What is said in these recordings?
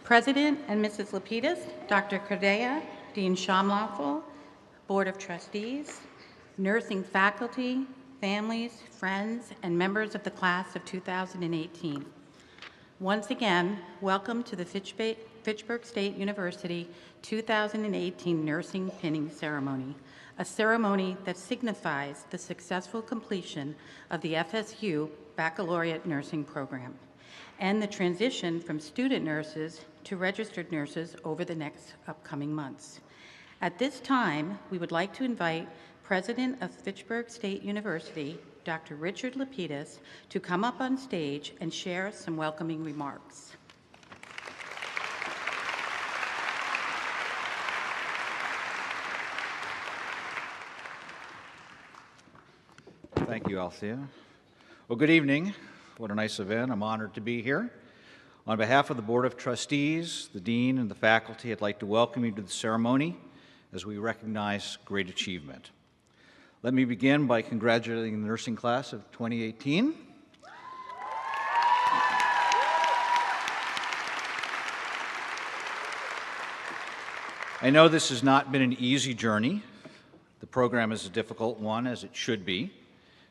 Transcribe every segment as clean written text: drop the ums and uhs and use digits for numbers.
President and Mrs. Lapidus, Dr. Cordea, Dean Shamlawful, Board of Trustees, nursing faculty, families, friends, and members of the class of 2018. Once again, welcome to the Fitchburg State University 2018 Nursing Pinning Ceremony, a ceremony that signifies the successful completion of the FSU Baccalaureate Nursing Program and the transition from student nurses to registered nurses over the next upcoming months. At this time, we would like to invite President of Fitchburg State University, Dr. Richard Lapidus, to come up on stage and share some welcoming remarks. Thank you, Althea. Well, good evening. What a nice event. I'm honored to be here. On behalf of the Board of Trustees, the Dean, and the faculty, I'd like to welcome you to the ceremony as we recognize great achievement. Let me begin by congratulating the nursing class of 2018. I know this has not been an easy journey. The program is a difficult one, as it should be,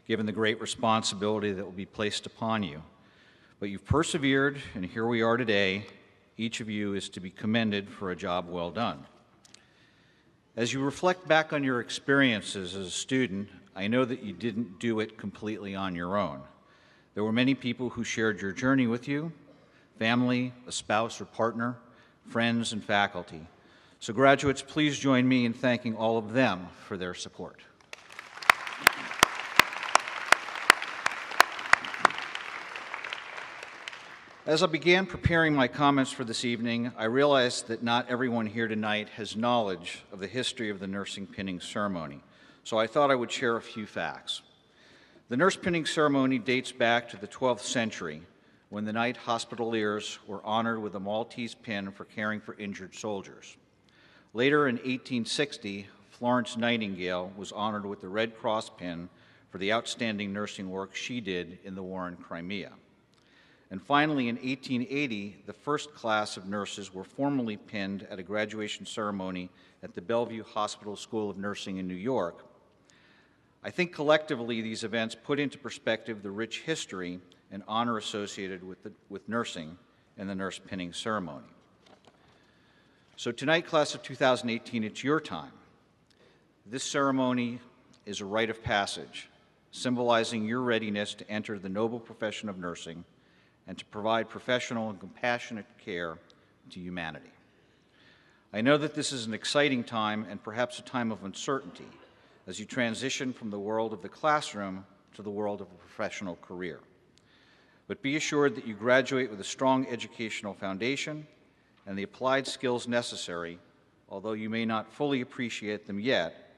given the great responsibility that will be placed upon you. But you've persevered, and here we are today. Each of you is to be commended for a job well done. As you reflect back on your experiences as a student, I know that you didn't do it completely on your own. There were many people who shared your journey with you, family, a spouse or partner, friends, and faculty. So graduates, please join me in thanking all of them for their support. As I began preparing my comments for this evening, I realized that not everyone here tonight has knowledge of the history of the nursing pinning ceremony, so I thought I would share a few facts. The nurse pinning ceremony dates back to the 12th century, when the Knight Hospitaliers were honored with a Maltese pin for caring for injured soldiers. Later in 1860, Florence Nightingale was honored with the Red Cross pin for the outstanding nursing work she did in the war in Crimea. And finally, in 1880, the first class of nurses were formally pinned at a graduation ceremony at the Bellevue Hospital School of Nursing in New York. I think collectively these events put into perspective the rich history and honor associated with nursing and the nurse pinning ceremony. So tonight, class of 2018, it's your time. This ceremony is a rite of passage, symbolizing your readiness to enter the noble profession of nursing and to provide professional and compassionate care to humanity. I know that this is an exciting time and perhaps a time of uncertainty as you transition from the world of the classroom to the world of a professional career. But be assured that you graduate with a strong educational foundation and the applied skills necessary, although you may not fully appreciate them yet,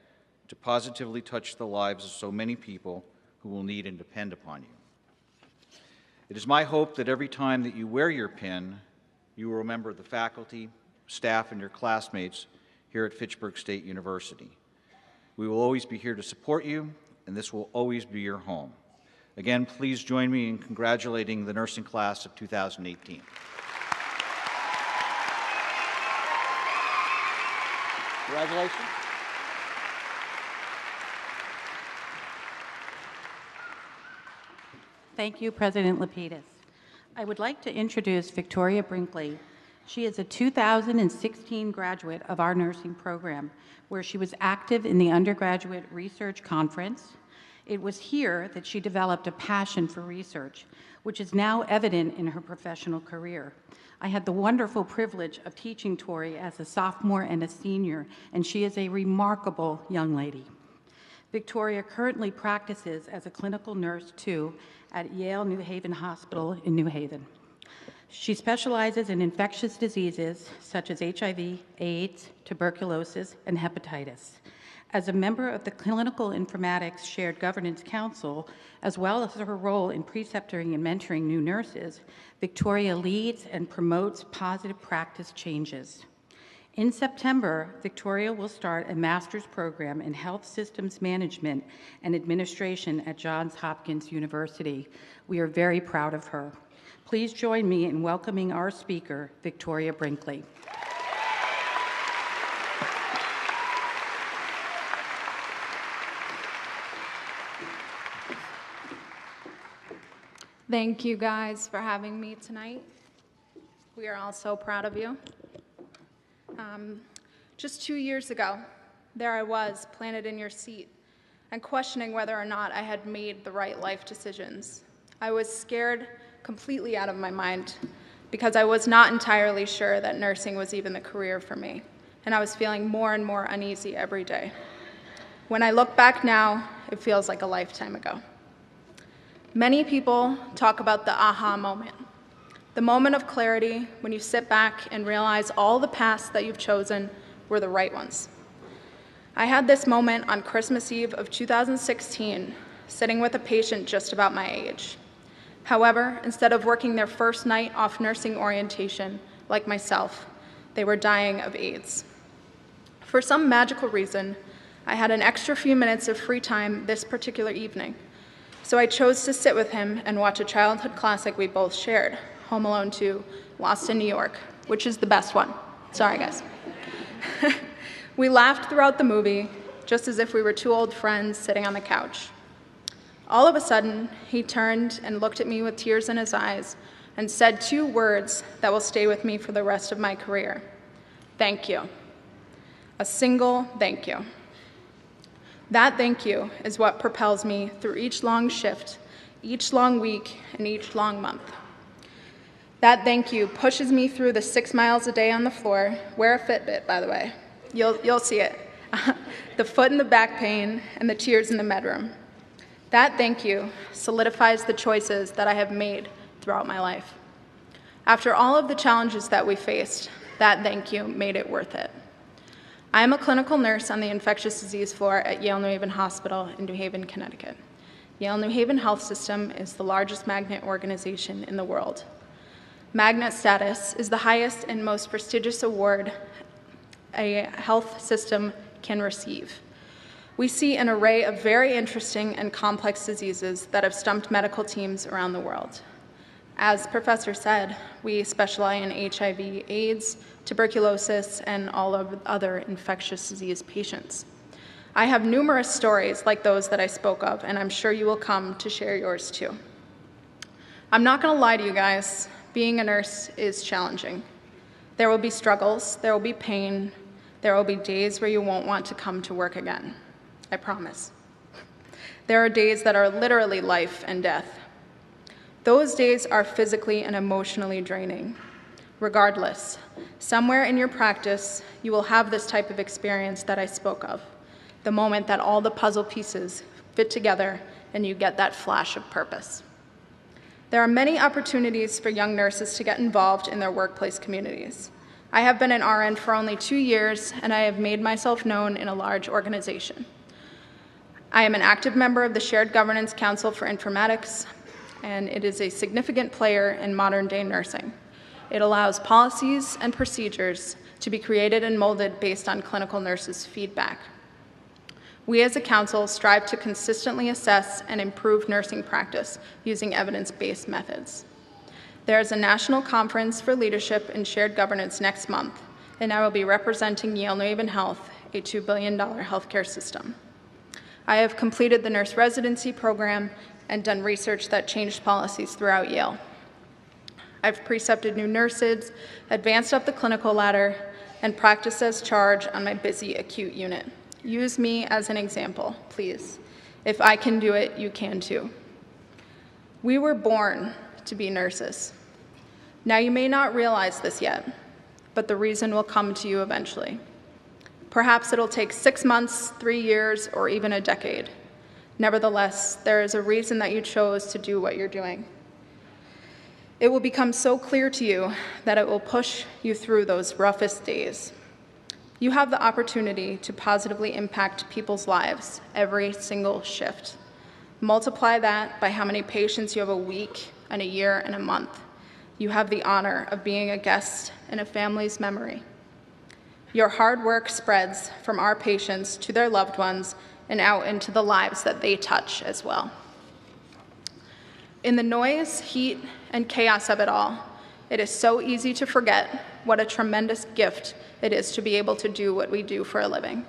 to positively touch the lives of so many people who will need and depend upon you. It is my hope that every time that you wear your pin, you will remember the faculty, staff, and your classmates here at Fitchburg State University. We will always be here to support you, and this will always be your home. Again, please join me in congratulating the nursing class of 2018. Congratulations. Thank you, President Lapidus. I would like to introduce Victoria Brinkley. She is a 2016 graduate of our nursing program, where she was active in the undergraduate research conference. It was here that she developed a passion for research, which is now evident in her professional career. I had the wonderful privilege of teaching Tori as a sophomore and a senior, and she is a remarkable young lady. Victoria currently practices as a clinical nurse, too, at Yale New Haven Hospital in New Haven. She specializes in infectious diseases such as HIV, AIDS, tuberculosis, and hepatitis. As a member of the Clinical Informatics Shared Governance Council, as well as her role in preceptoring and mentoring new nurses, Victoria leads and promotes positive practice changes. In September, Victoria will start a master's program in health systems management and administration at Johns Hopkins University. We are very proud of her. Please join me in welcoming our speaker, Victoria Brinkley. Thank you guys for having me tonight. We are all so proud of you. Just 2 years ago, there I was, planted in your seat, and questioning whether or not I had made the right life decisions. I was scared completely out of my mind because I was not entirely sure that nursing was even the career for me, and I was feeling more and more uneasy every day. When I look back now, it feels like a lifetime ago. Many people talk about the aha moment, the moment of clarity when you sit back and realize all the paths that you've chosen were the right ones. I had this moment on Christmas Eve of 2016, sitting with a patient just about my age. However, instead of working their first night off nursing orientation, like myself, they were dying of AIDS. For some magical reason, I had an extra few minutes of free time this particular evening, so I chose to sit with him and watch a childhood classic we both shared, Home Alone 2, Lost in New York, which is the best one. Sorry, guys. We laughed throughout the movie, just as if we were two old friends sitting on the couch. All of a sudden, he turned and looked at me with tears in his eyes and said 2 words that will stay with me for the rest of my career. Thank you. A single thank you. That thank you is what propels me through each long shift, each long week, and each long month. That thank you pushes me through the 6 miles a day on the floor. Wear a Fitbit, by the way. You'll see it. The foot and the back pain and the tears in the bedroom. That thank you solidifies the choices that I have made throughout my life. After all of the challenges that we faced, that thank you made it worth it. I am a clinical nurse on the infectious disease floor at Yale New Haven Hospital in New Haven, Connecticut. Yale New Haven Health System is the largest magnet organization in the world. Magnet status is the highest and most prestigious award a health system can receive. We see an array of very interesting and complex diseases that have stumped medical teams around the world. As Professor said, we specialize in HIV, AIDS, tuberculosis, and all of other infectious disease patients. I have numerous stories like those that I spoke of, and I'm sure you will come to share yours too. I'm not going to lie to you guys, being a nurse is challenging. There will be struggles, there will be pain, there will be days where you won't want to come to work again. I promise. There are days that are literally life and death. Those days are physically and emotionally draining. Regardless, somewhere in your practice, you will have this type of experience that I spoke of, the moment that all the puzzle pieces fit together and you get that flash of purpose. There are many opportunities for young nurses to get involved in their workplace communities. I have been an RN for only 2 years, and I have made myself known in a large organization. I am an active member of the Shared Governance Council for Informatics, and it is a significant player in modern-day nursing. It allows policies and procedures to be created and molded based on clinical nurses' feedback. We as a council strive to consistently assess and improve nursing practice using evidence-based methods. There is a national conference for leadership in shared governance next month, and I will be representing Yale New Haven Health, a $2 billion healthcare system. I have completed the nurse residency program and done research that changed policies throughout Yale. I've precepted new nurses, advanced up the clinical ladder, and practiced as charge on my busy acute unit. Use me as an example, please. If I can do it, you can too. We were born to be nurses. Now you may not realize this yet, but the reason will come to you eventually. Perhaps it'll take 6 months, 3 years, or even a decade. Nevertheless, there is a reason that you chose to do what you're doing. It will become so clear to you that it will push you through those roughest days. You have the opportunity to positively impact people's lives every single shift. Multiply that by how many patients you have a week and a year and a month. You have the honor of being a guest in a family's memory. Your hard work spreads from our patients to their loved ones and out into the lives that they touch as well. In the noise, heat, and chaos of it all, it is so easy to forget what a tremendous gift it is to be able to do what we do for a living.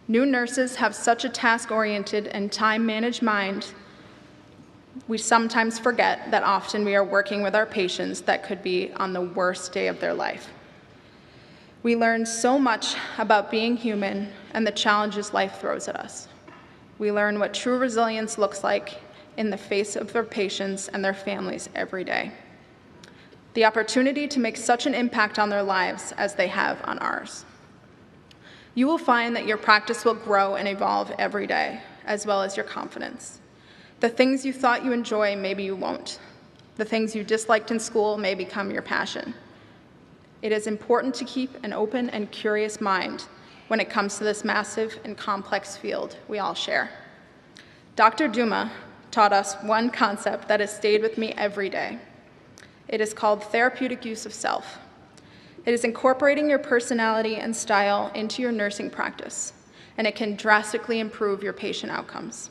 New nurses have such a task-oriented and time-managed mind, we sometimes forget that often we are working with our patients that could be on the worst day of their life. We learn so much about being human and the challenges life throws at us. We learn what true resilience looks like in the face of their patients and their families every day. The opportunity to make such an impact on their lives as they have on ours. You will find that your practice will grow and evolve every day, as well as your confidence. The things you thought you enjoy, maybe you won't. The things you disliked in school may become your passion. It is important to keep an open and curious mind when it comes to this massive and complex field we all share. Dr. Duma taught us one concept that has stayed with me every day. It is called therapeutic use of self. It is incorporating your personality and style into your nursing practice, and it can drastically improve your patient outcomes.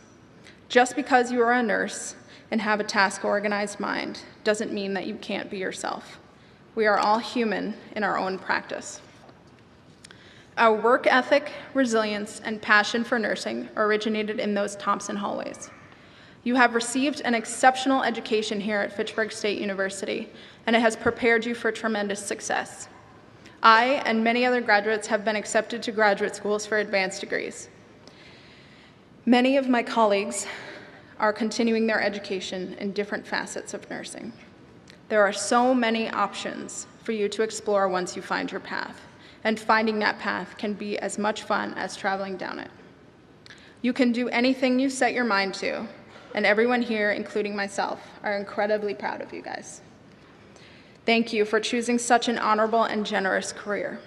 Just because you are a nurse and have a task-organized mind doesn't mean that you can't be yourself. We are all human in our own practice. Our work ethic, resilience, and passion for nursing originated in those Thompson hallways. You have received an exceptional education here at Fitchburg State University, and it has prepared you for tremendous success. I and many other graduates have been accepted to graduate schools for advanced degrees. Many of my colleagues are continuing their education in different facets of nursing. There are so many options for you to explore once you find your path, and finding that path can be as much fun as traveling down it. You can do anything you set your mind to, and everyone here, including myself, are incredibly proud of you guys. Thank you for choosing such an honorable and generous career.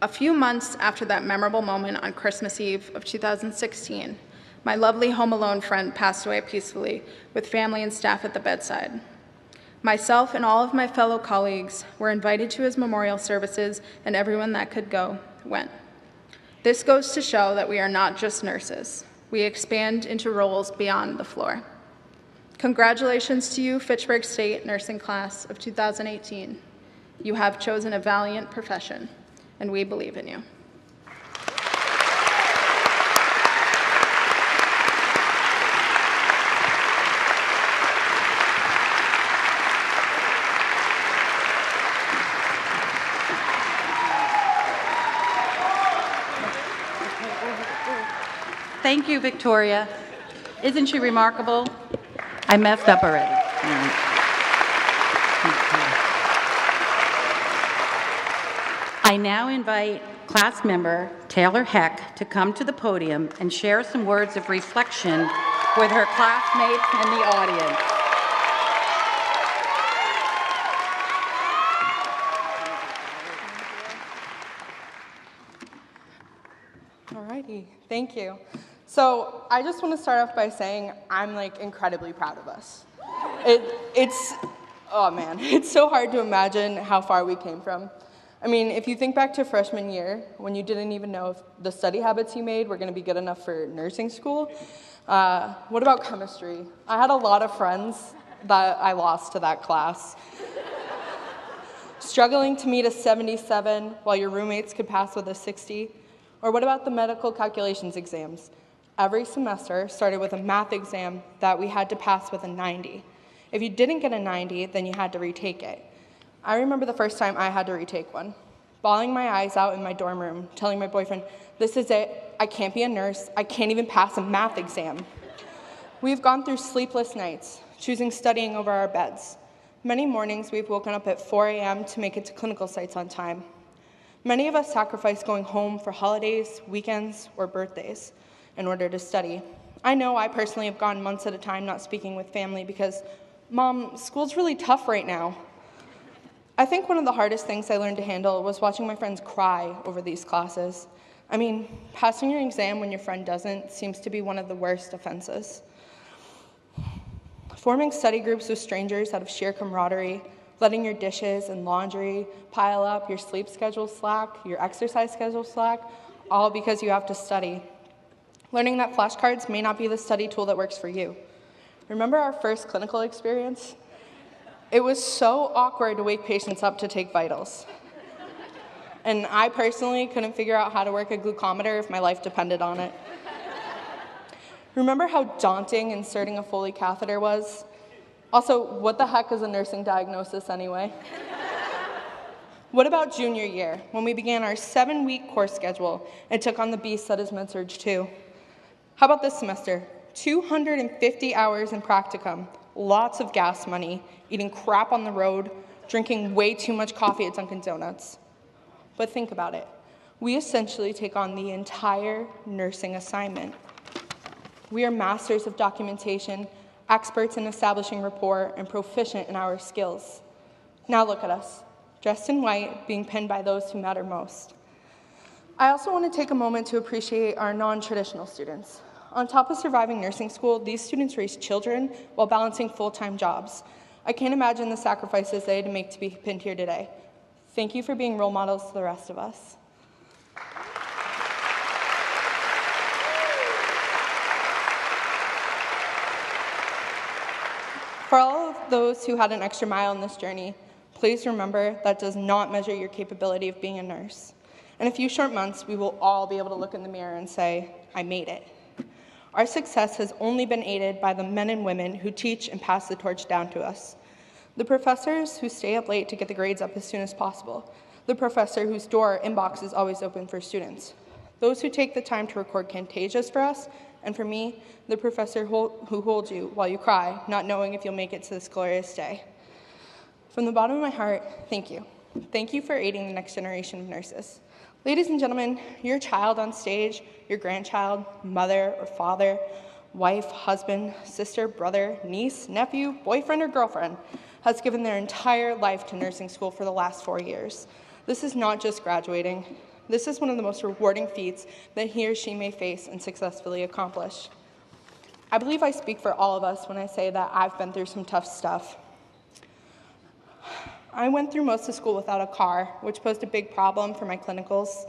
A few months after that memorable moment on Christmas Eve of 2016, my lovely home alone friend passed away peacefully with family and staff at the bedside. Myself and all of my fellow colleagues were invited to his memorial services, and everyone that could go went. This goes to show that we are not just nurses. We expand into roles beyond the floor. Congratulations to you, Fitchburg State Nursing Class of 2018. You have chosen a valiant profession, and we believe in you. Thank you, Victoria. Isn't she remarkable? I messed up already. I now invite class member Taylor Heck to come to the podium and share some words of reflection with her classmates and the audience. Alrighty, thank you. So I just want to start off by saying I'm like incredibly proud of us. Oh man, it's so hard to imagine how far we came from. I mean, if you think back to freshman year, when you didn't even know if the study habits you made were going to be good enough for nursing school, what about chemistry? I had a lot of friends that I lost to that class. Struggling to meet a 77 while your roommates could pass with a 60? Or what about the medical calculations exams? Every semester started with a math exam that we had to pass with a 90. If you didn't get a 90, then you had to retake it. I remember the first time I had to retake one, bawling my eyes out in my dorm room, telling my boyfriend, "This is it, I can't be a nurse, I can't even pass a math exam." We've gone through sleepless nights, choosing studying over our beds. Many mornings we've woken up at 4 a.m. to make it to clinical sites on time. Many of us sacrifice going home for holidays, weekends, or birthdays in order to study. I know I personally have gone months at a time not speaking with family because, Mom, school's really tough right now. I think one of the hardest things I learned to handle was watching my friends cry over these classes. I mean, passing your exam when your friend doesn't seems to be one of the worst offenses. Forming study groups with strangers out of sheer camaraderie, letting your dishes and laundry pile up, your sleep schedule slack, your exercise schedule slack, all because you have to study. Learning that flashcards may not be the study tool that works for you. Remember our first clinical experience? It was so awkward to wake patients up to take vitals. And I personally couldn't figure out how to work a glucometer if my life depended on it. Remember how daunting inserting a Foley catheter was? Also, what the heck is a nursing diagnosis anyway? What about junior year, when we began our 7-week course schedule and took on the beast that is med-surg 2? How about this semester? 250 hours in practicum, lots of gas money, eating crap on the road, drinking way too much coffee at Dunkin' Donuts. But think about it. We essentially take on the entire nursing assignment. We are masters of documentation, experts in establishing rapport, and proficient in our skills. Now look at us, dressed in white, being pinned by those who matter most. I also want to take a moment to appreciate our non-traditional students. On top of surviving nursing school, these students raise children while balancing full-time jobs. I can't imagine the sacrifices they had to make to be pinned here today. Thank you for being role models to the rest of us. For all of those who had an extra mile in this journey, please remember that does not measure your capability of being a nurse. In a few short months, we will all be able to look in the mirror and say, "I made it." Our success has only been aided by the men and women who teach and pass the torch down to us. The professors who stay up late to get the grades up as soon as possible. The professor whose door inbox is always open for students. Those who take the time to record Camtasias for us, and for me, the professor who holds you while you cry, not knowing if you'll make it to this glorious day. From the bottom of my heart, thank you. Thank you for aiding the next generation of nurses. Ladies and gentlemen, your child on stage, your grandchild, mother or father, wife, husband, sister, brother, niece, nephew, boyfriend, or girlfriend has given their entire life to nursing school for the last 4 years. This is not just graduating. This is one of the most rewarding feats that he or she may face and successfully accomplish. I believe I speak for all of us when I say that I've been through some tough stuff. I went through most of school without a car, which posed a big problem for my clinicals.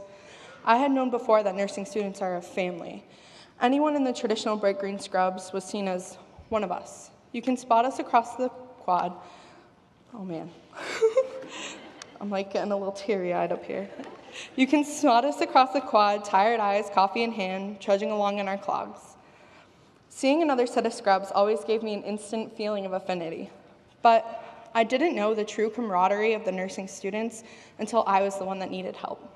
I had known before that nursing students are a family. Anyone in the traditional bright green scrubs was seen as one of us. You can spot us across the quad. Oh man, I'm like getting a little teary-eyed up here. You can spot us across the quad, tired eyes, coffee in hand, trudging along in our clogs. Seeing another set of scrubs always gave me an instant feeling of affinity. But I didn't know the true camaraderie of the nursing students until I was the one that needed help.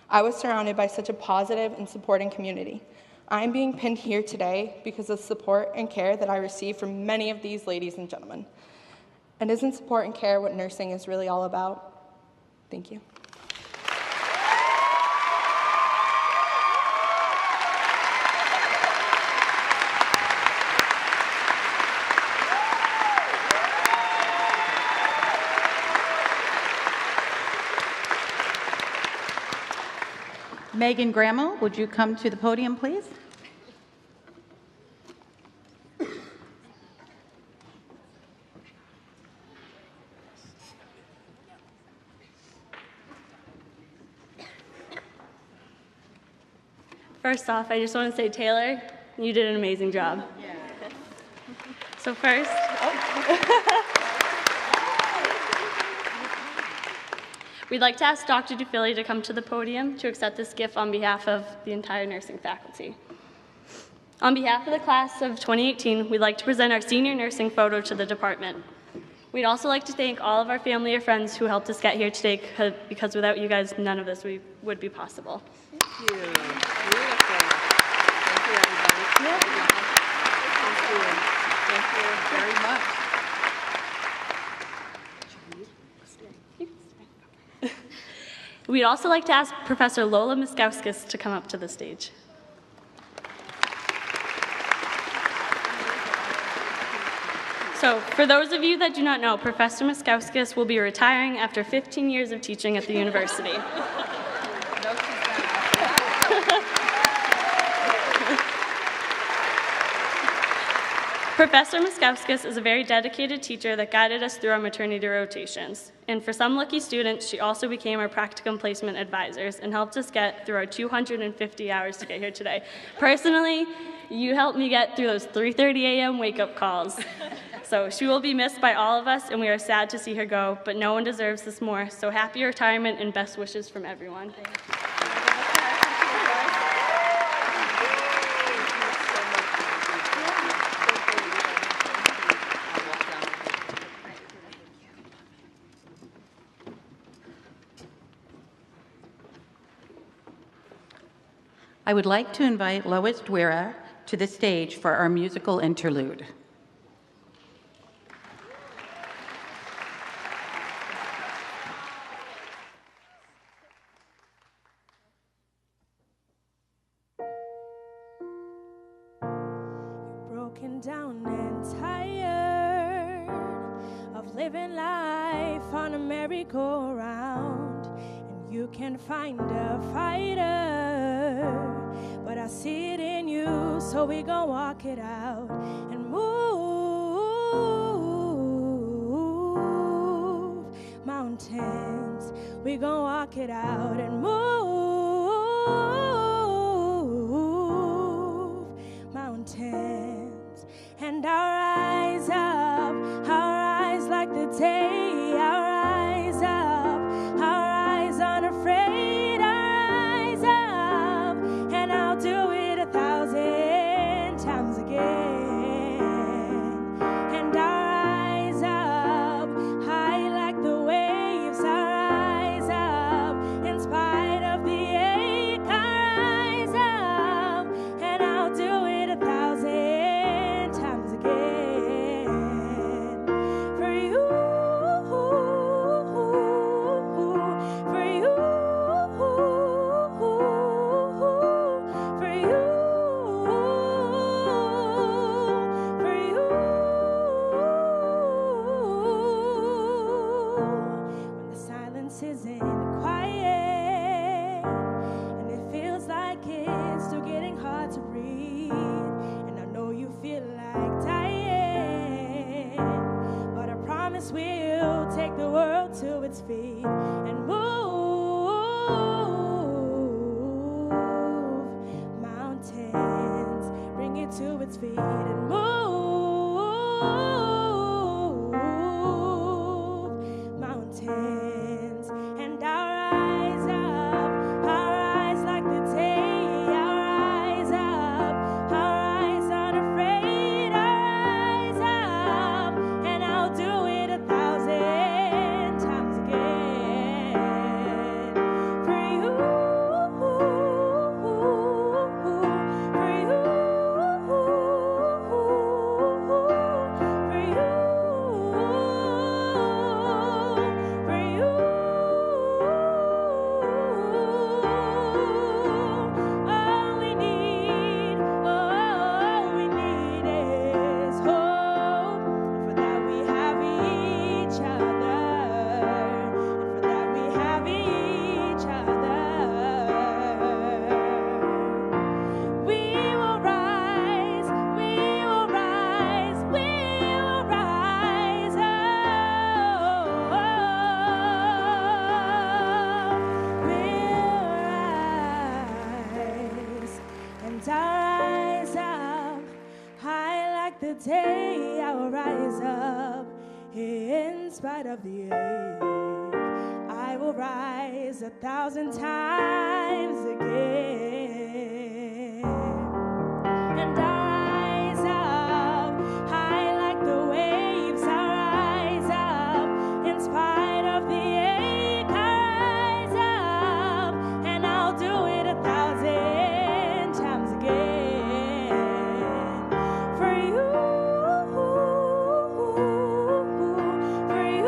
I was surrounded by such a positive and supporting community. I'm being pinned here today because of the support and care that I received from many of these ladies and gentlemen. And isn't support and care what nursing is really all about? Thank you. Megan Grammel, would you come to the podium, please? First off, I just want to say, Taylor, you did an amazing job. Yeah. So first, we'd like to ask Dr. DeFilly to come to the podium to accept this gift on behalf of the entire nursing faculty. On behalf of the class of 2018, we'd like to present our senior nursing photo to the department. We'd also like to thank all of our family or friends who helped us get here today, because without you guys, none of this would be possible. Thank you. Beautiful. Thank you, everybody. Yeah. Thank you. Thank you very much. We'd also like to ask Professor Lola Miskowskis to come up to the stage. So, for those of you that do not know, Professor Miskowskis will be retiring after 15 years of teaching at the university. Professor Miskowskis is a very dedicated teacher that guided us through our maternity rotations. And for some lucky students, she also became our practicum placement advisors and helped us get through our 250 hours to get here today. Personally, you helped me get through those 3:30 a.m. wake-up calls. So she will be missed by all of us, and we are sad to see her go, but no one deserves this more. So happy retirement and best wishes from everyone. I would like to invite Lois Dwyer to the stage for our musical interlude. Broken down and tired of living life on a merry-go-round, and you can find a fighter, but I see it in you, so we gon' walk it out and move mountains. We gon' walk it out and move mountains. And I'll rise up, I'll rise like the day, I'll rise up, I'll rise unafraid, I'll rise up, and I'll do it 1,000 times again. And I'll rise up, high like the waves, I'll rise up, in spite of the ache, I'll rise up, and I'll do it 1,000 times again. For you, for you, for you, for you. When the silence isn't quiet and it feels like it's still getting hard to breathe, and I know you feel like dying, but I promise we'll take the world to its feet and move mountains, bring it to its feet and move mountains. And I'll rise up, I'll rise like the day, I'll rise up, I'll rise unafraid, I'll rise up, and I'll do it 1,000 times again. spite of the ache, I will rise 1,000 times again. And I rise up high like the waves. I rise up in spite of the ache. I rise up and I'll do it 1,000 times again. For you, for you, for you, for you.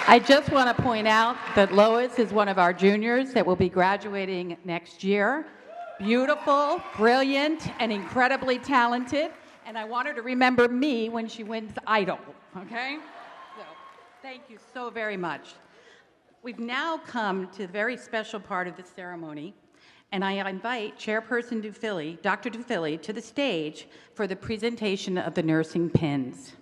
I just want to point out that Lois is one of our juniors that will be graduating next year. Beautiful, brilliant, and incredibly talented. And I want her to remember me when she wins Idol, okay? So, thank you so very much. We've now come to the very special part of the ceremony, and I invite Chairperson Dufilly, Dr. Dufilly, to the stage for the presentation of the nursing pins.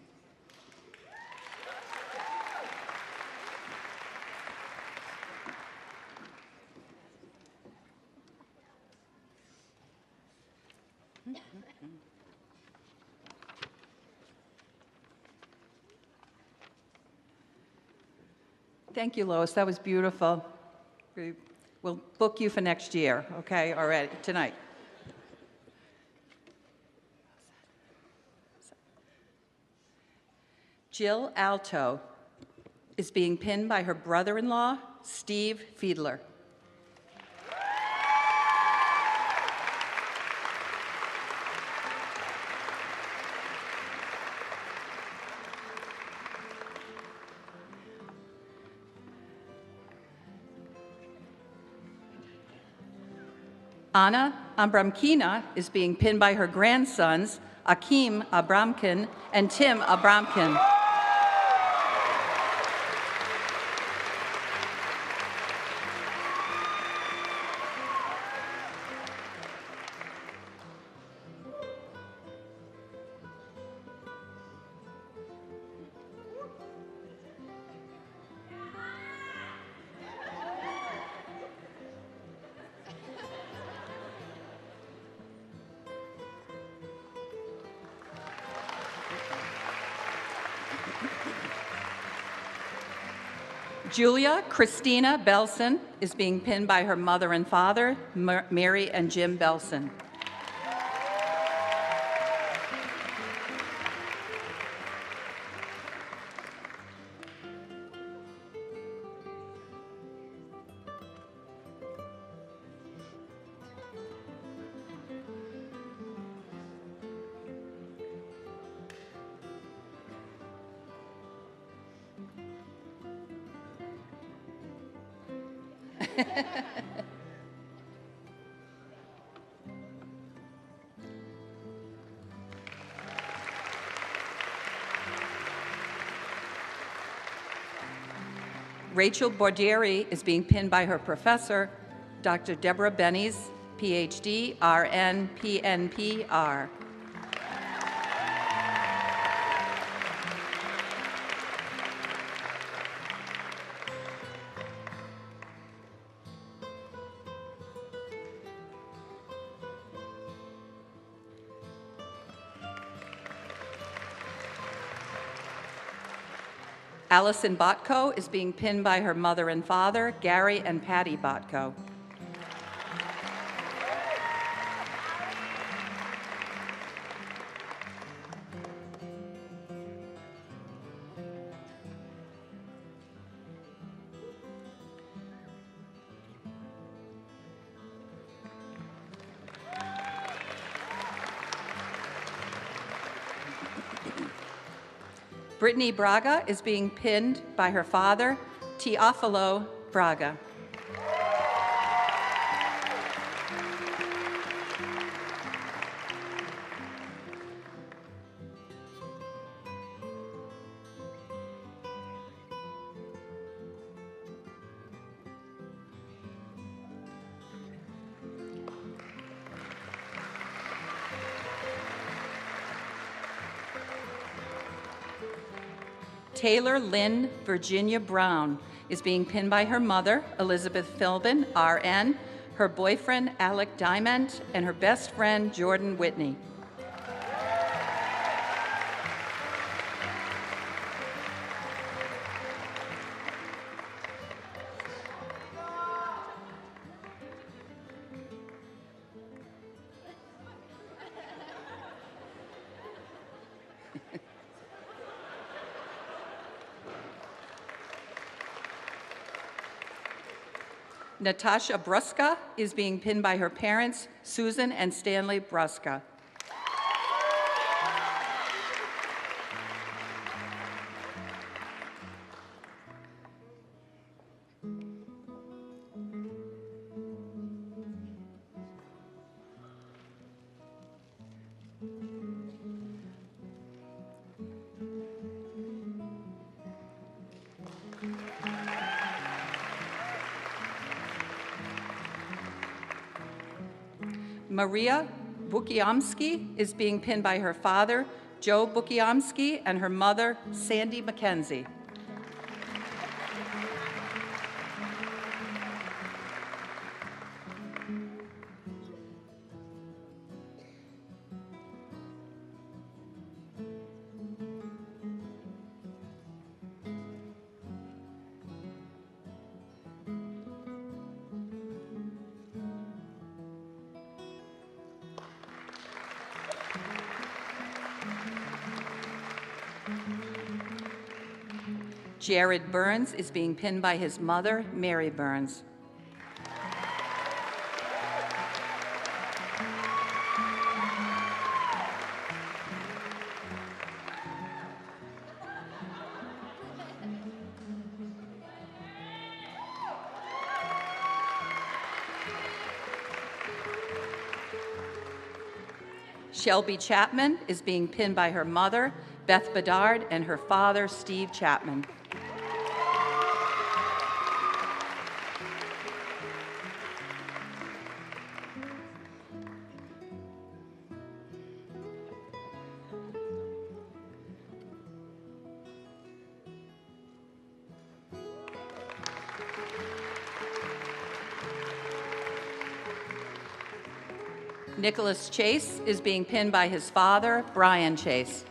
Thank you, Lois. That was beautiful. We'll book you for next year, okay, already, tonight. Jill Alto is being pinned by her brother-in-law, Steve Fiedler. Anna Abramkina is being pinned by her grandsons, Akim Abramkin and Tim Abramkin. Julia Christina Belson is being pinned by her mother and father, Mary and Jim Belson. Rachel Bordieri is being pinned by her professor, Dr. Deborah Bennies, PhD, RN, PNPR. Allison Botko is being pinned by her mother and father, Gary and Patty Botko. Brittany Braga is being pinned by her father, Teofilo Braga. Taylor Lynn Virginia Brown is being pinned by her mother, Elizabeth Philbin, RN, her boyfriend, Alec Diamond, and her best friend, Jordan Whitney. Natasha Bruska is being pinned by her parents, Susan and Stanley Bruska. Maria Bukiamski is being pinned by her father, Joe Bukiamski, and her mother, Sandy McKenzie. Jared Burns is being pinned by his mother, Mary Burns. Shelby Chapman is being pinned by her mother, Beth Bedard, and her father, Steve Chapman. Nicholas Chase is being pinned by his father, Brian Chase.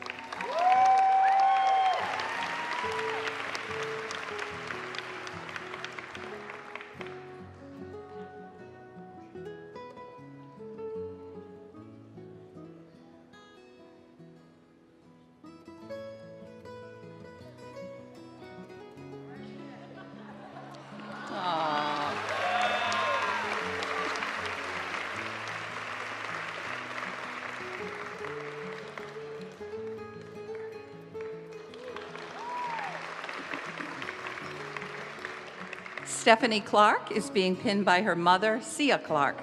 Stephanie Clark is being pinned by her mother, Sia Clark.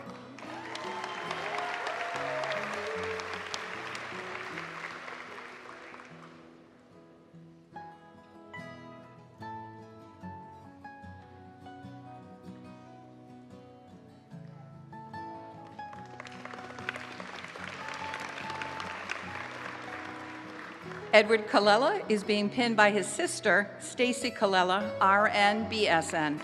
Edward Colella is being pinned by his sister, Stacy Colella, RN, BSN.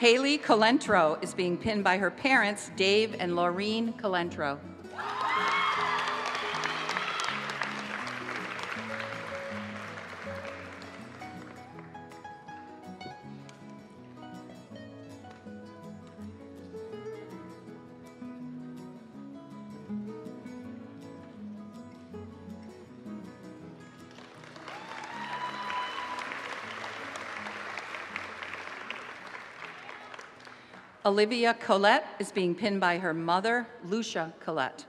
Haley Colentro is being pinned by her parents, Dave and Laureen Colentro. Olivia Collette is being pinned by her mother, Lucia Collette.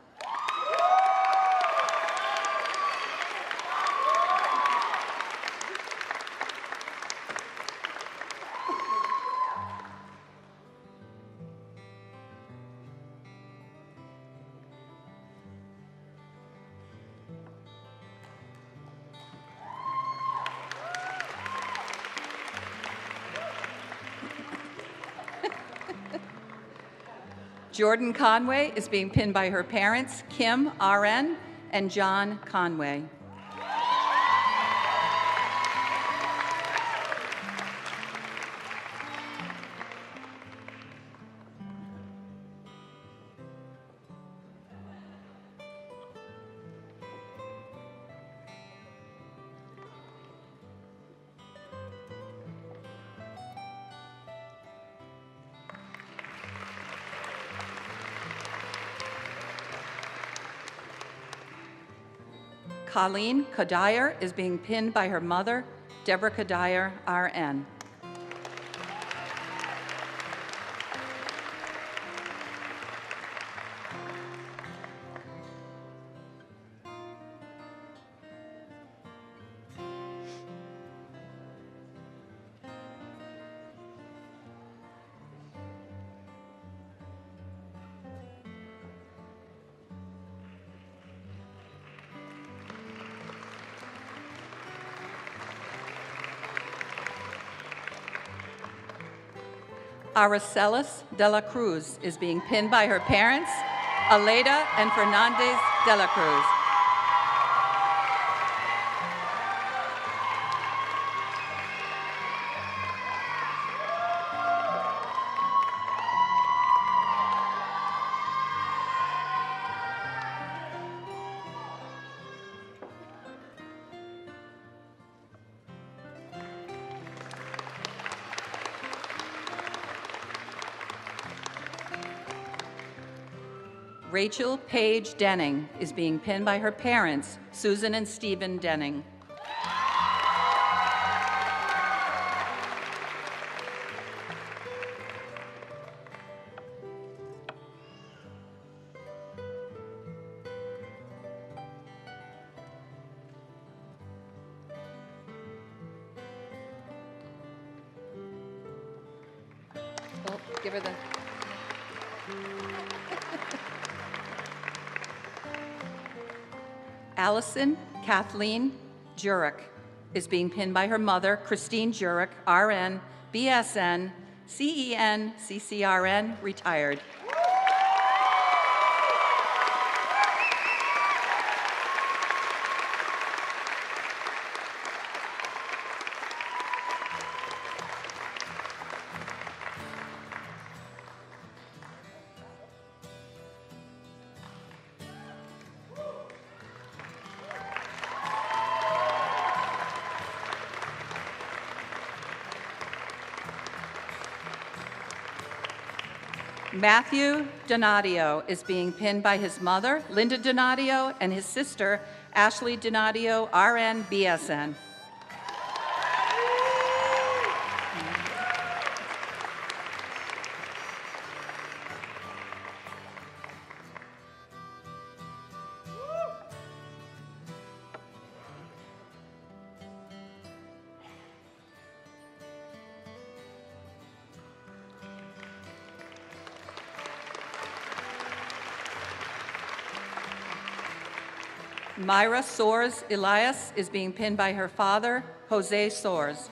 Jordan Conway is being pinned by her parents, Kim, RN, and John Conway. Colleen Kadire is being pinned by her mother, Deborah Kadire, RN. Aracelis de la Cruz is being pinned by her parents, Aleda and Fernandez de la Cruz. Rachel Paige Denning is being pinned by her parents, Susan and Stephen Denning. Oh, give her the... Allison Kathleen Jurek is being pinned by her mother, Christine Jurek, RN, BSN, CEN, CCRN, retired. Matthew Donadio is being pinned by his mother, Linda Donadio, and his sister, Ashley Donadio, RN, BSN. Myra Soares Elias is being pinned by her father, Jose Soares.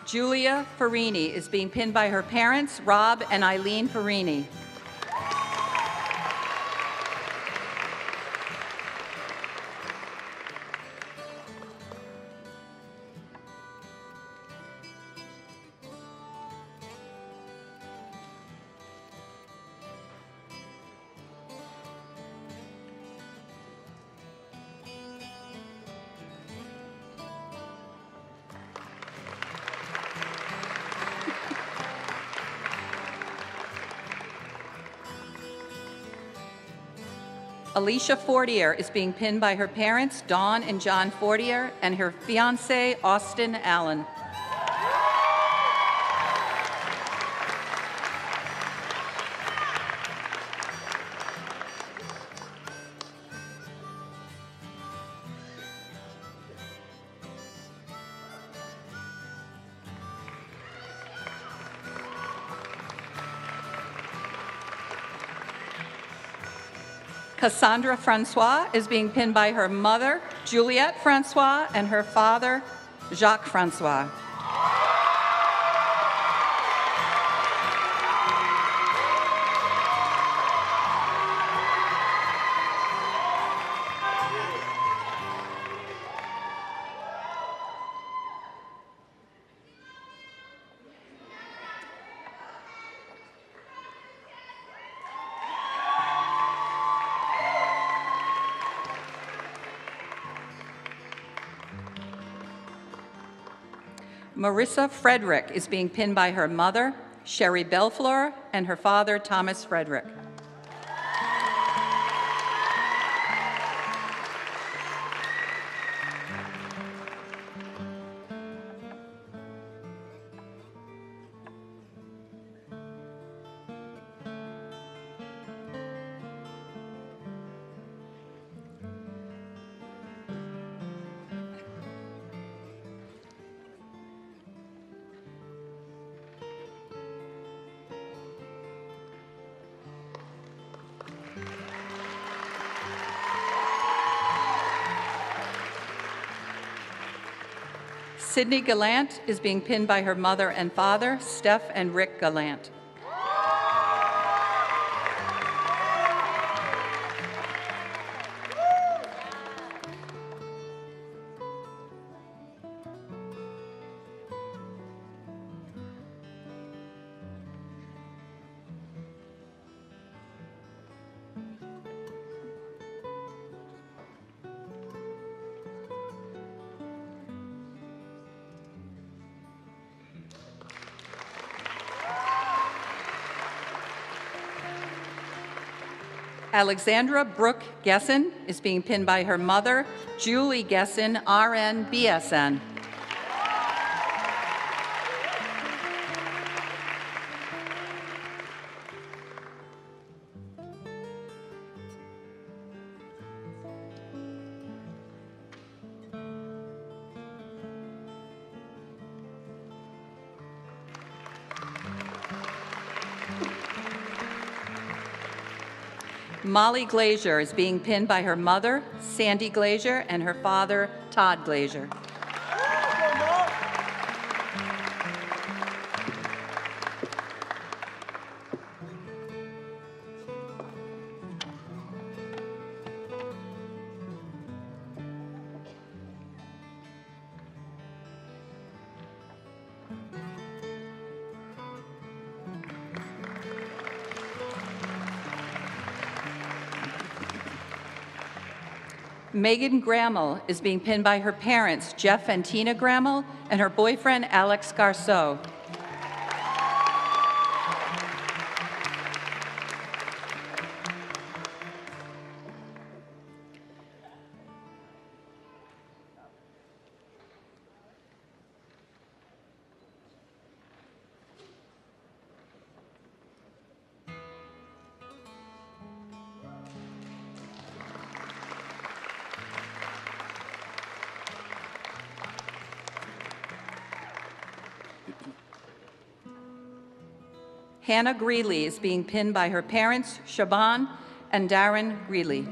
Julia Farini is being pinned by her parents, Rob and Eileen Farini. Alicia Fortier is being pinned by her parents, Dawn and John Fortier, and her fiancé, Austin Allen. Cassandra Francois is being pinned by her mother, Juliette Francois, and her father, Jacques Francois. Marissa Frederick is being pinned by her mother, Sherry Belfleur, and her father, Thomas Frederick. Sydney Gallant is being pinned by her mother and father, Steph and Rick Gallant. Alexandra Brooke Gesson is being pinned by her mother, Julie Gesson, RN, BSN. Molly Glazier is being pinned by her mother, Sandy Glazier, and her father, Todd Glazier. Megan Grammel is being pinned by her parents, Jeff and Tina Grammel, and her boyfriend, Alex Garceau. Hannah Greeley is being pinned by her parents, Shaban and Darren Greeley.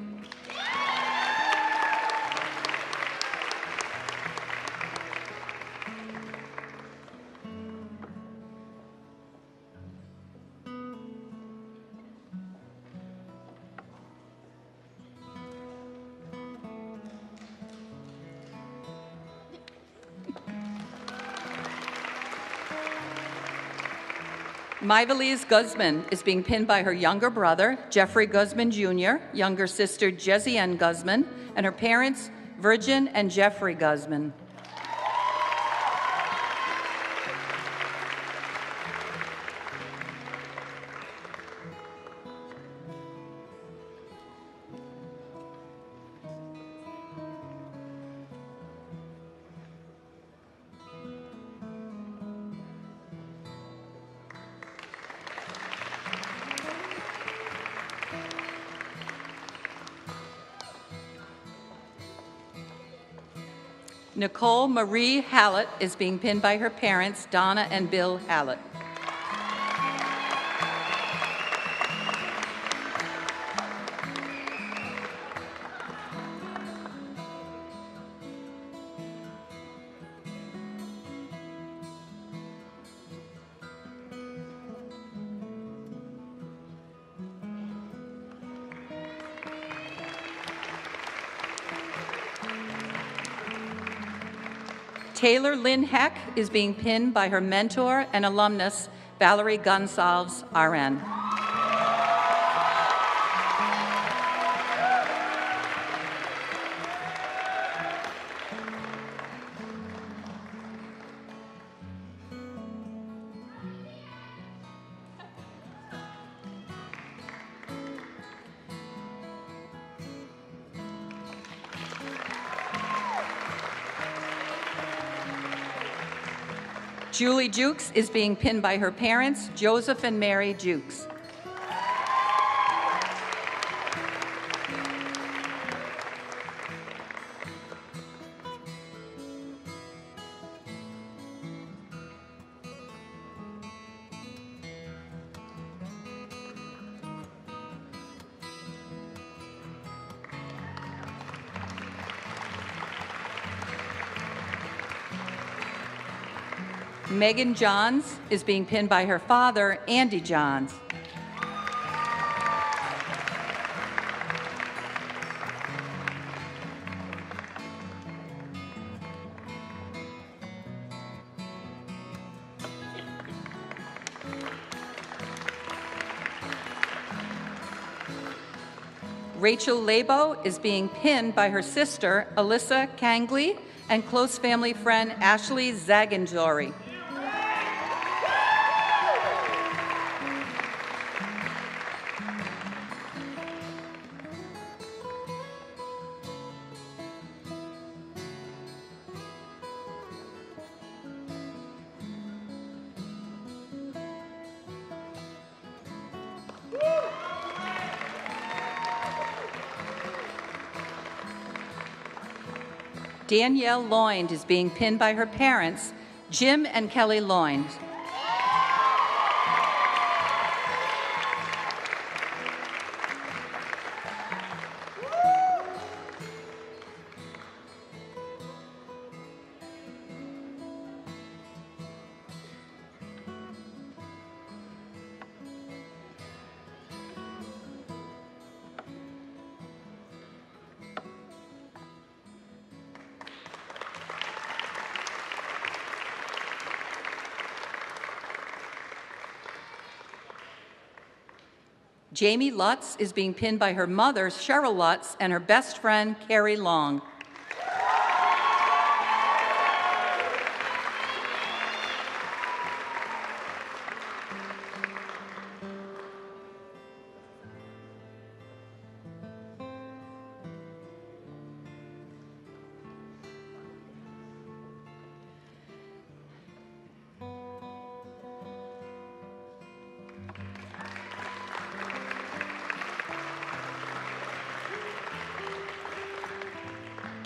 Myvalise Guzman is being pinned by her younger brother, Jeffrey Guzman Jr., younger sister, Jesiane Guzman, and her parents, Virgin and Jeffrey Guzman. Nicole Marie Hallett is being pinned by her parents, Donna and Bill Hallett. Taylor Lynn Heck is being pinned by her mentor and alumnus, Valerie Gonsalves, RN. Julie Jukes is being pinned by her parents, Joseph and Mary Jukes. Megan Johns is being pinned by her father, Andy Johns. Rachel Labo is being pinned by her sister, Alyssa Kangley, and close family friend, Ashley Zaganjori. Danielle Loynd is being pinned by her parents, Jim and Kelly Loynd. Jamie Lutz is being pinned by her mother, Cheryl Lutz, and her best friend, Carrie Long.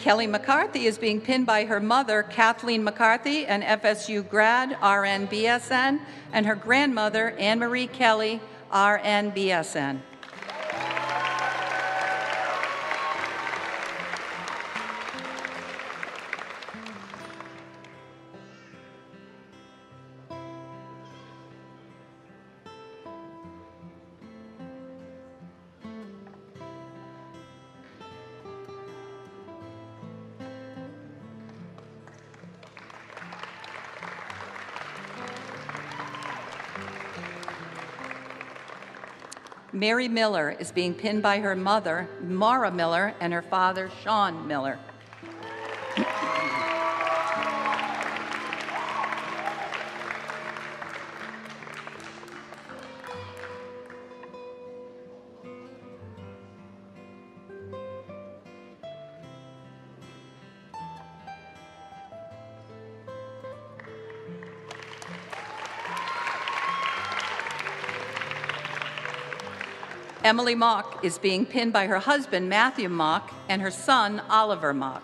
Kelly McCarthy is being pinned by her mother, Kathleen McCarthy, an FSU grad, RN BSN, and her grandmother, Anne Marie Kelly, RN BSN. Mary Miller is being pinned by her mother, Mara Miller, and her father, Sean Miller. Emily Mock is being pinned by her husband, Matthew Mock, and her son, Oliver Mock.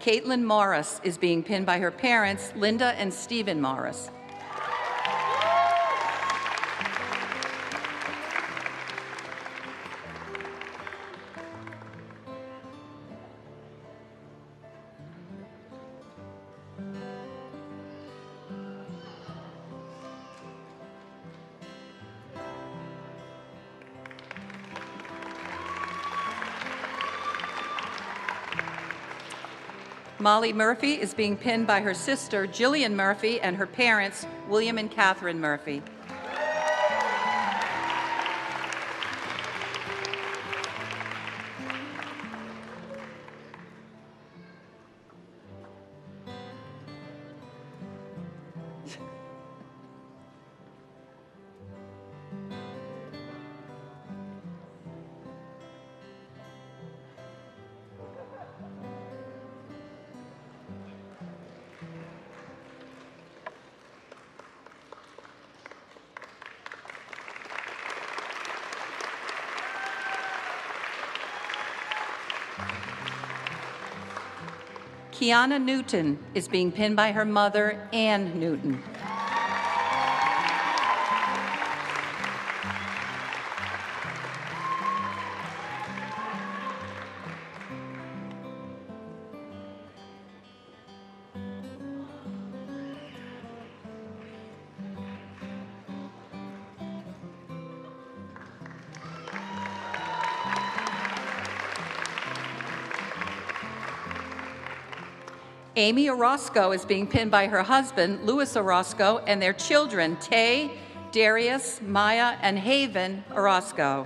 Caitlin Morris is being pinned by her parents, Linda and Stephen Morris. Molly Murphy is being pinned by her sister, Jillian Murphy, and her parents, William and Catherine Murphy. Kiana Newton is being pinned by her mother, Ann Newton. Amy Orozco is being pinned by her husband, Louis Orozco, and their children, Tay, Darius, Maya, and Haven Orozco.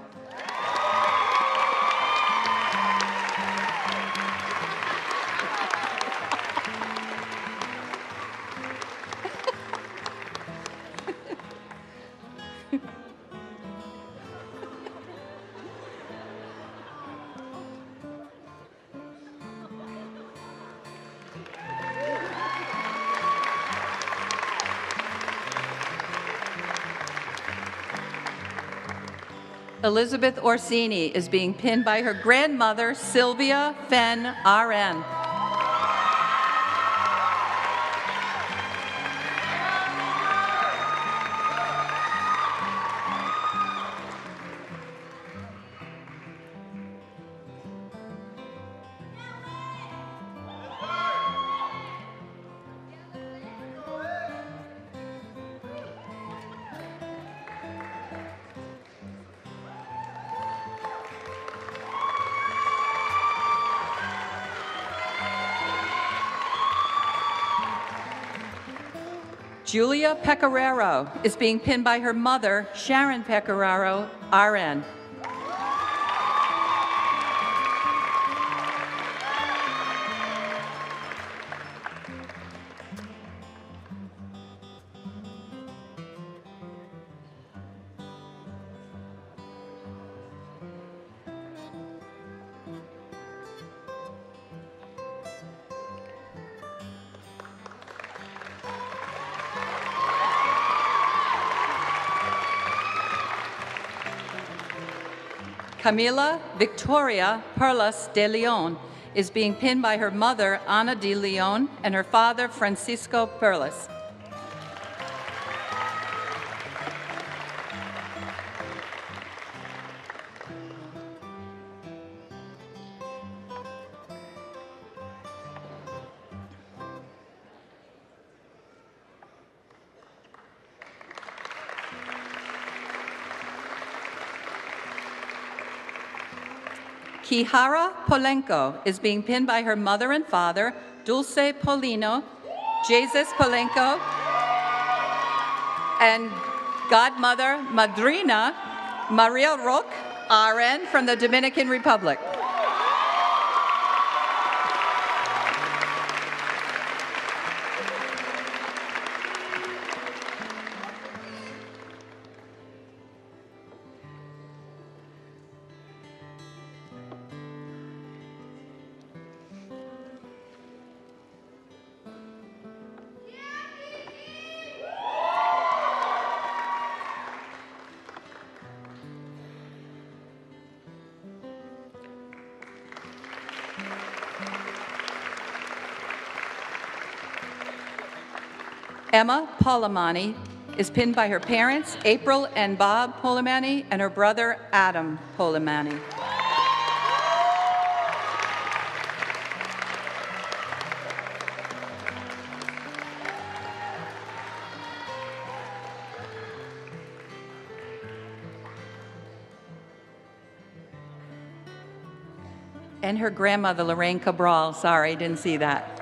Elizabeth Orsini is being pinned by her grandmother, Sylvia Fenn, RN. Julia Pecoraro is being pinned by her mother, Sharon Pecoraro, RN. Camila Victoria Perlas de Leon is being pinned by her mother, Ana de Leon, and her father, Francisco Perlas. Kihara Polenko is being pinned by her mother and father, Dulce Polino, Jesus Polenko, and godmother, Madrina Maria Roque, RN from the Dominican Republic. Emma Polemani is pinned by her parents, April and Bob Polemani, and her brother, Adam Polemani. And her grandmother, Lorraine Cabral. Sorry, didn't see that.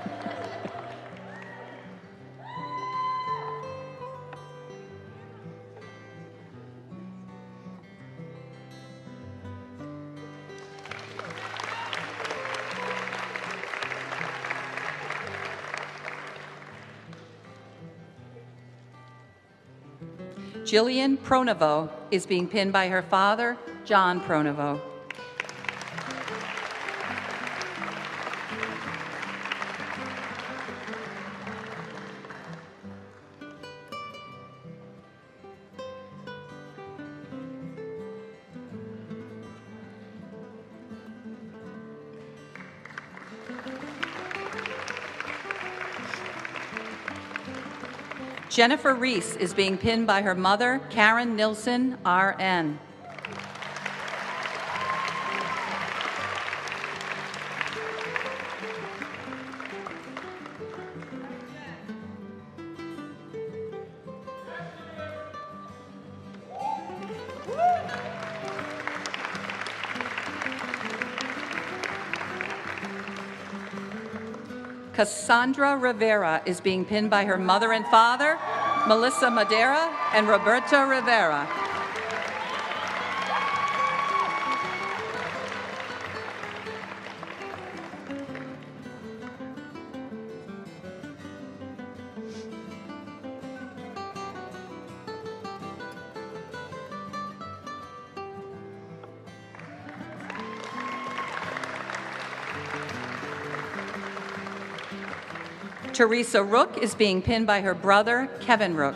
Jillian Pronovo is being pinned by her father, John Pronovo. Jennifer Reese is being pinned by her mother, Karen Nilsson, RN. Cassandra Rivera is being pinned by her mother and father, Melissa Madera and Roberta Rivera. Teresa Rook is being pinned by her brother, Kevin Rook.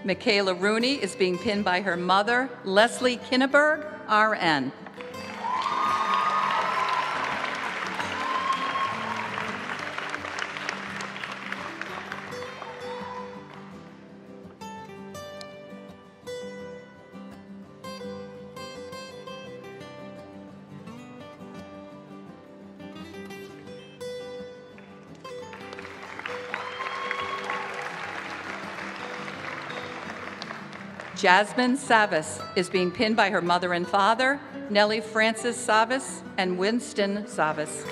Michaela Rooney is being pinned by her mother, Leslie Kinneberg, RN. Jasmine Savas is being pinned by her mother and father, Nellie Francis Savas and Winston Savas.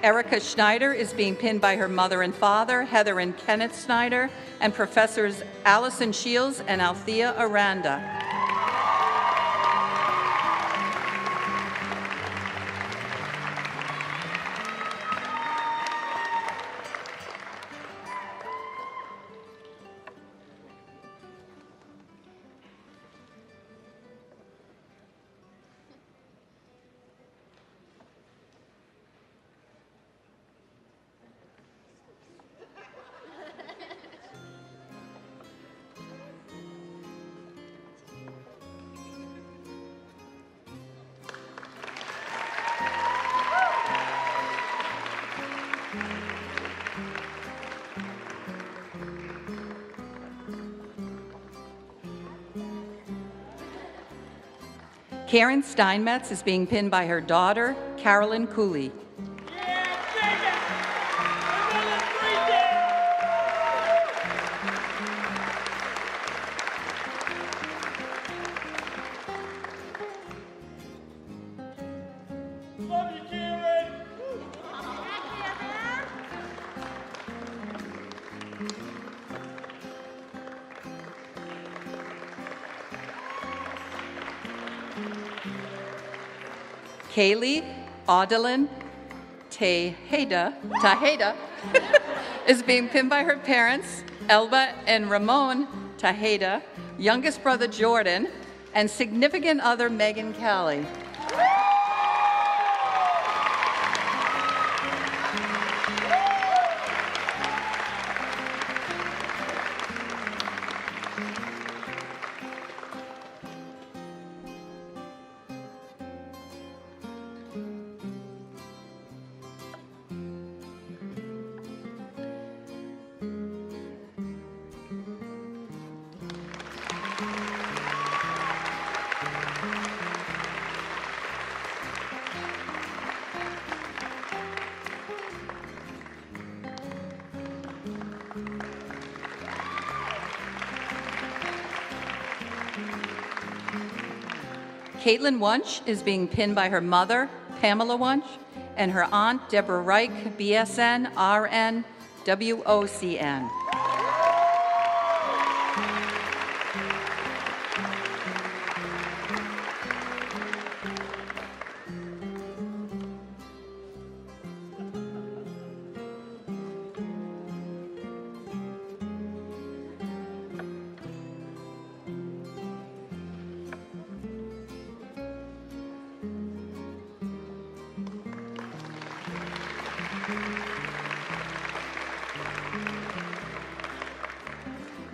Erica Schneider is being pinned by her mother and father, Heather and Kenneth Schneider, and professors Allison Shields and Althea Aranda. Karen Steinmetz is being pinned by her daughter, Carolyn Cooley. Love you, Karen. Kaylee Audalyn Tejeda is being pinned by her parents, Elba and Ramon Tejeda, youngest brother Jordan, and significant other Megan Callie. Caitlin Wunsch is being pinned by her mother, Pamela Wunsch, and her aunt, Deborah Reich, BSN, RN, WOCN.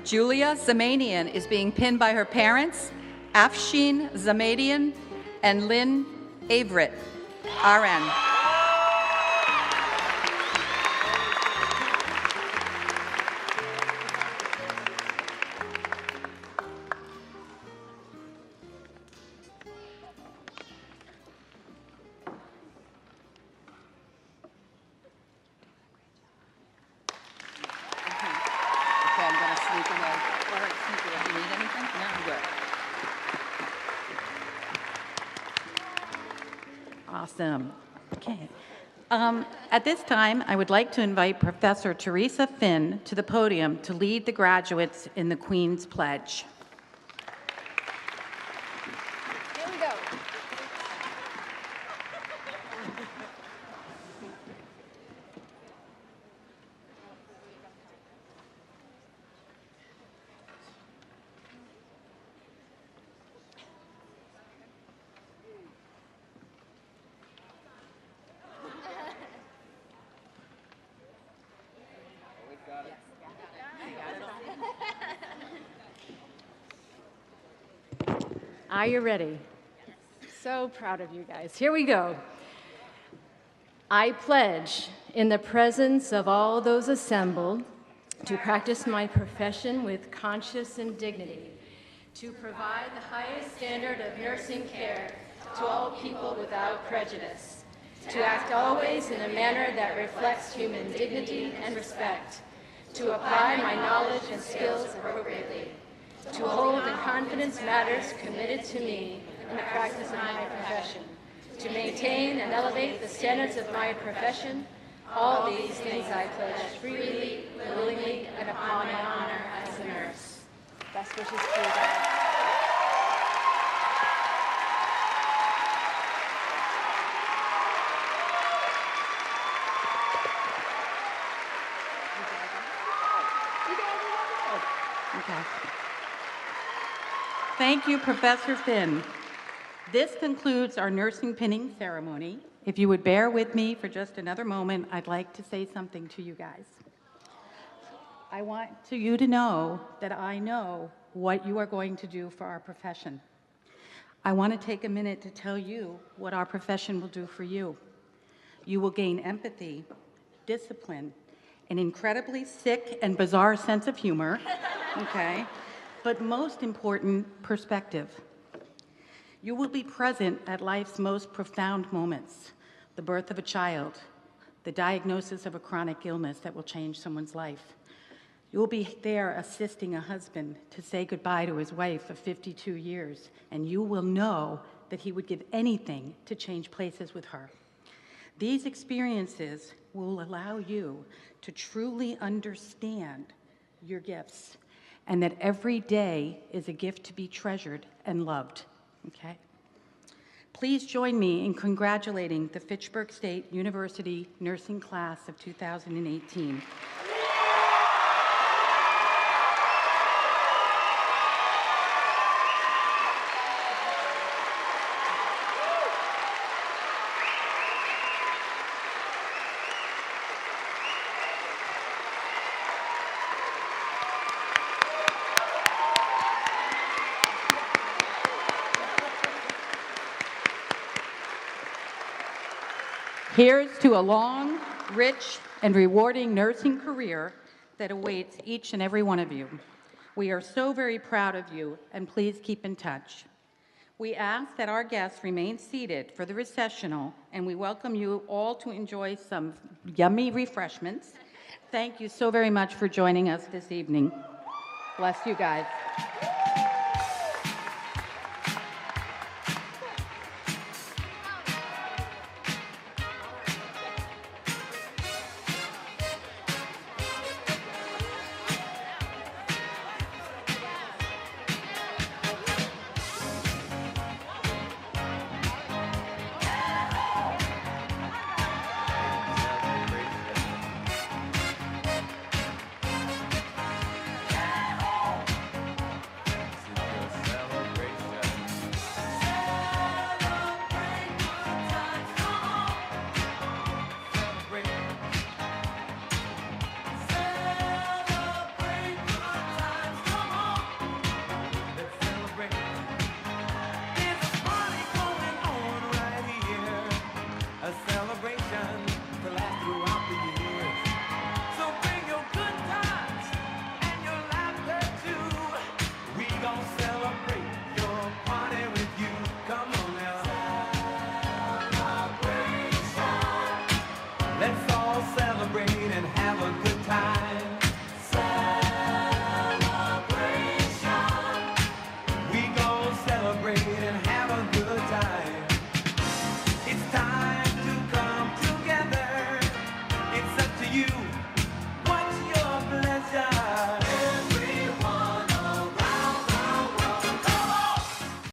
Julia Zamanian is being pinned by her parents, Afshin Zamadian and Lynn Averitt, RN. Awesome. Okay. At this time, I would like to invite Professor Teresa Finn to the podium to lead the graduates in the Queen's Pledge. Here we go. Are you ready? So proud of you guys. Here we go. I pledge, in the presence of all those assembled, to practice my profession with conscience and dignity, to provide the highest standard of nursing care to all people without prejudice, to act always in a manner that reflects human dignity and respect, to apply my knowledge and skills appropriately, to hold in confidence matters committed to me in the practice of my profession, to maintain and elevate the standards of my profession. All these things I pledge freely, willingly, and upon my honor as a nurse. Best wishes to you guys. Okay. Thank you, Professor Finn. This concludes our nursing pinning ceremony. If you would bear with me for just another moment, I'd like to say something to you guys. I want you to know that I know what you are going to do for our profession. I want to take a minute to tell you what our profession will do for you. You will gain empathy, discipline, an incredibly sick and bizarre sense of humor, okay? But most important, perspective. You will be present at life's most profound moments, the birth of a child, the diagnosis of a chronic illness that will change someone's life. You will be there assisting a husband to say goodbye to his wife of 52 years, and you will know that he would give anything to change places with her. These experiences will allow you to truly understand your gifts, and that every day is a gift to be treasured and loved, okay? Please join me in congratulating the Fitchburg State University nursing class of 2018. Here's to a long, rich, and rewarding nursing career that awaits each and every one of you. We are so very proud of you, and please keep in touch. We ask that our guests remain seated for the recessional, and we welcome you all to enjoy some yummy refreshments. Thank you so very much for joining us this evening. Bless you guys.